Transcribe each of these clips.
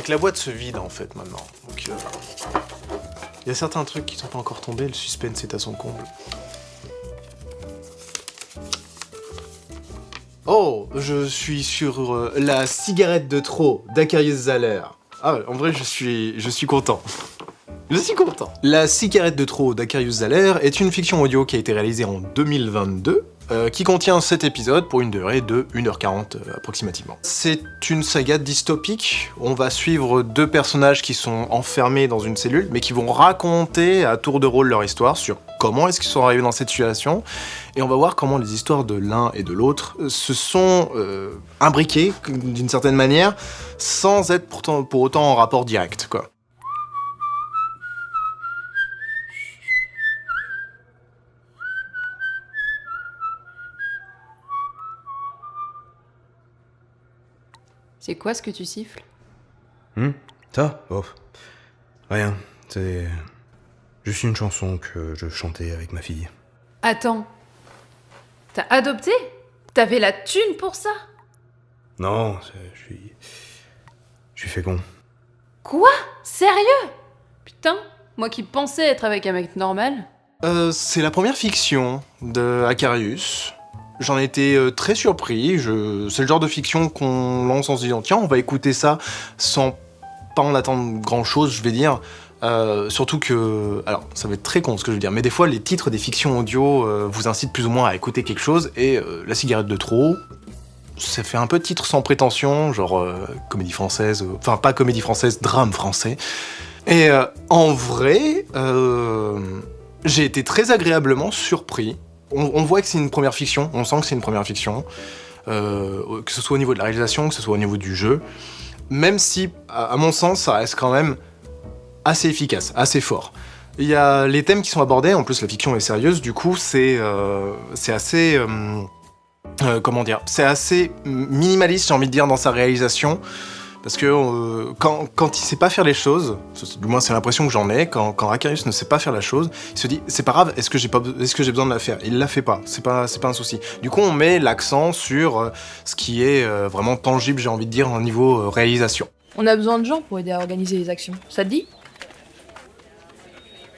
que la boîte se vide en fait maintenant. Donc y a certains trucs qui sont pas encore tombés, le suspense est à son comble. Oh, je suis sur la cigarette de trop d'Akarius Zahler. Ah, en vrai, je suis content. Je suis content. La cigarette de trop d'Akarius Zahler est une fiction audio qui a été réalisée en 2022, qui contient 7 épisodes pour une durée de 1h40 approximativement. C'est une saga dystopique. On va suivre 2 personnages qui sont enfermés dans une cellule, mais qui vont raconter à tour de rôle leur histoire sur comment est-ce qu'ils sont arrivés dans cette situation, et on va voir comment les histoires de l'un et de l'autre se sont imbriquées d'une certaine manière, sans être pour autant en rapport direct, quoi. C'est quoi ce que tu siffles? Ça? Oh. Rien. C'est juste une chanson que je chantais avec ma fille. Attends. T'as adopté? T'avais la thune pour ça? Non, je suis fécond. Quoi? Sérieux? Putain, moi qui pensais être avec un mec normal. C'est la première fiction de Akarius. J'en ai été très surpris. C'est le genre de fiction qu'on lance en se disant tiens, on va écouter ça sans pas en attendre grand chose, je vais dire. Surtout que, alors ça va être très con ce que je veux dire, mais des fois les titres des fictions audio vous incitent plus ou moins à écouter quelque chose, et La cigarette de trop, ça fait un peu titre sans prétention, genre comédie française, enfin pas comédie française, drame français. Et en vrai, j'ai été très agréablement surpris. On voit que c'est une première fiction, on sent que c'est une première fiction, que ce soit au niveau de la réalisation, que ce soit au niveau du jeu, même si, à mon sens, ça reste quand même assez efficace, assez fort. Il y a les thèmes qui sont abordés, en plus la fiction est sérieuse, du coup c'est assez... comment dire, c'est assez minimaliste, j'ai envie de dire, dans sa réalisation, parce que quand il sait pas faire les choses, du moins c'est l'impression que j'en ai, quand Akarius ne sait pas faire la chose, il se dit c'est pas grave, est-ce que j'ai besoin de la faire? Il la fait pas, c'est pas un souci. Du coup on met l'accent sur ce qui est vraiment tangible, j'ai envie de dire, au niveau réalisation. On a besoin de gens pour aider à organiser les actions. Ça te dit?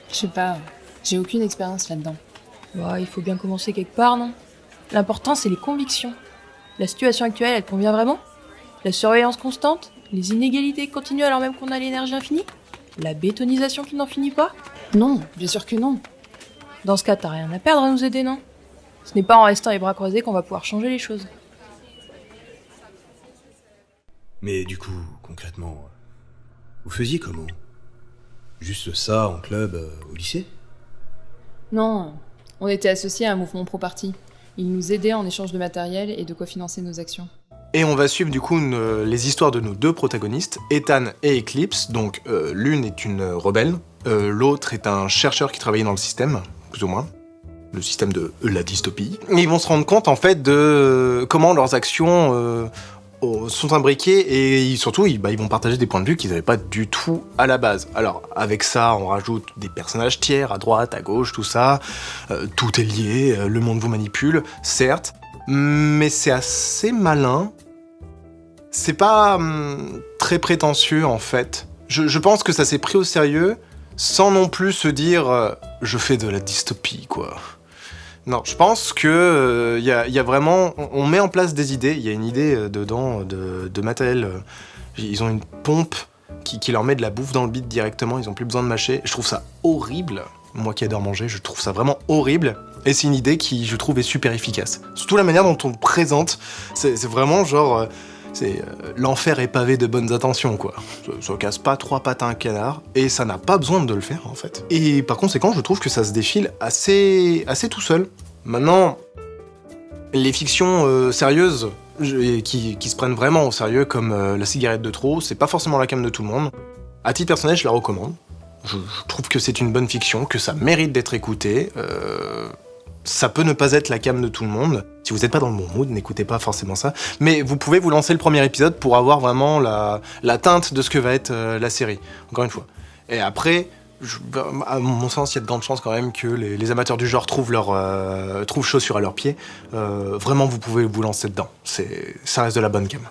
Je sais pas, j'ai aucune expérience là-dedans. Bah, il faut bien commencer quelque part, non? L'important, c'est les convictions. La situation actuelle, elle te convient vraiment? La surveillance constante? Les inégalités continues alors même qu'on a l'énergie infinie? La bétonisation qui n'en finit pas? Non, bien sûr que non. Dans ce cas, t'as rien à perdre à nous aider, non? Ce n'est pas en restant les bras croisés qu'on va pouvoir changer les choses. Mais du coup, concrètement, vous faisiez comment? Juste ça en club au lycée? Non, on était associés à un mouvement pro-parti. Ils nous aidaient en échange de matériel et de cofinancer nos actions. Et on va suivre du coup les histoires de nos 2 protagonistes, Ethan et Eclipse. Donc l'une est une rebelle, l'autre est un chercheur qui travaillait dans le système, plus ou moins. Le système de la dystopie. Et ils vont se rendre compte en fait de comment leurs actions sont imbriquées, et surtout ils vont partager des points de vue qu'ils n'avaient pas du tout à la base. Alors avec ça on rajoute des personnages tiers à droite, à gauche, tout ça, tout est lié, le monde vous manipule, certes, mais c'est assez malin. C'est pas très prétentieux en fait. Je pense que ça s'est pris au sérieux sans non plus se dire je fais de la dystopie quoi. Non, je pense que y a vraiment... On met en place des idées, il y a une idée dedans de matériel. Ils ont une pompe qui leur met de la bouffe dans le bide directement, ils ont plus besoin de mâcher. Je trouve ça horrible. Moi qui adore manger, je trouve ça vraiment horrible. Et c'est une idée qui, je trouve, est super efficace. Surtout la manière dont on le présente, c'est vraiment genre... l'enfer est pavé de bonnes intentions, quoi. Ça casse pas 3 pattes à un canard, et ça n'a pas besoin de le faire, en fait. Et par conséquent, je trouve que ça se défile assez tout seul. Maintenant, les fictions sérieuses, qui se prennent vraiment au sérieux, comme La cigarette de trop, c'est pas forcément la came de tout le monde. À titre personnel, je la recommande. Je trouve que c'est une bonne fiction, que ça mérite d'être écouté. Ça peut ne pas être la came de tout le monde. Si vous n'êtes pas dans le bon mood, n'écoutez pas forcément ça. Mais vous pouvez vous lancer le premier épisode pour avoir vraiment la teinte de ce que va être la série. Encore une fois. Et après, à mon sens, il y a de grandes chances quand même que les amateurs du genre trouvent chaussures à leurs pieds. Vraiment, vous pouvez vous lancer dedans. Ça reste de la bonne came.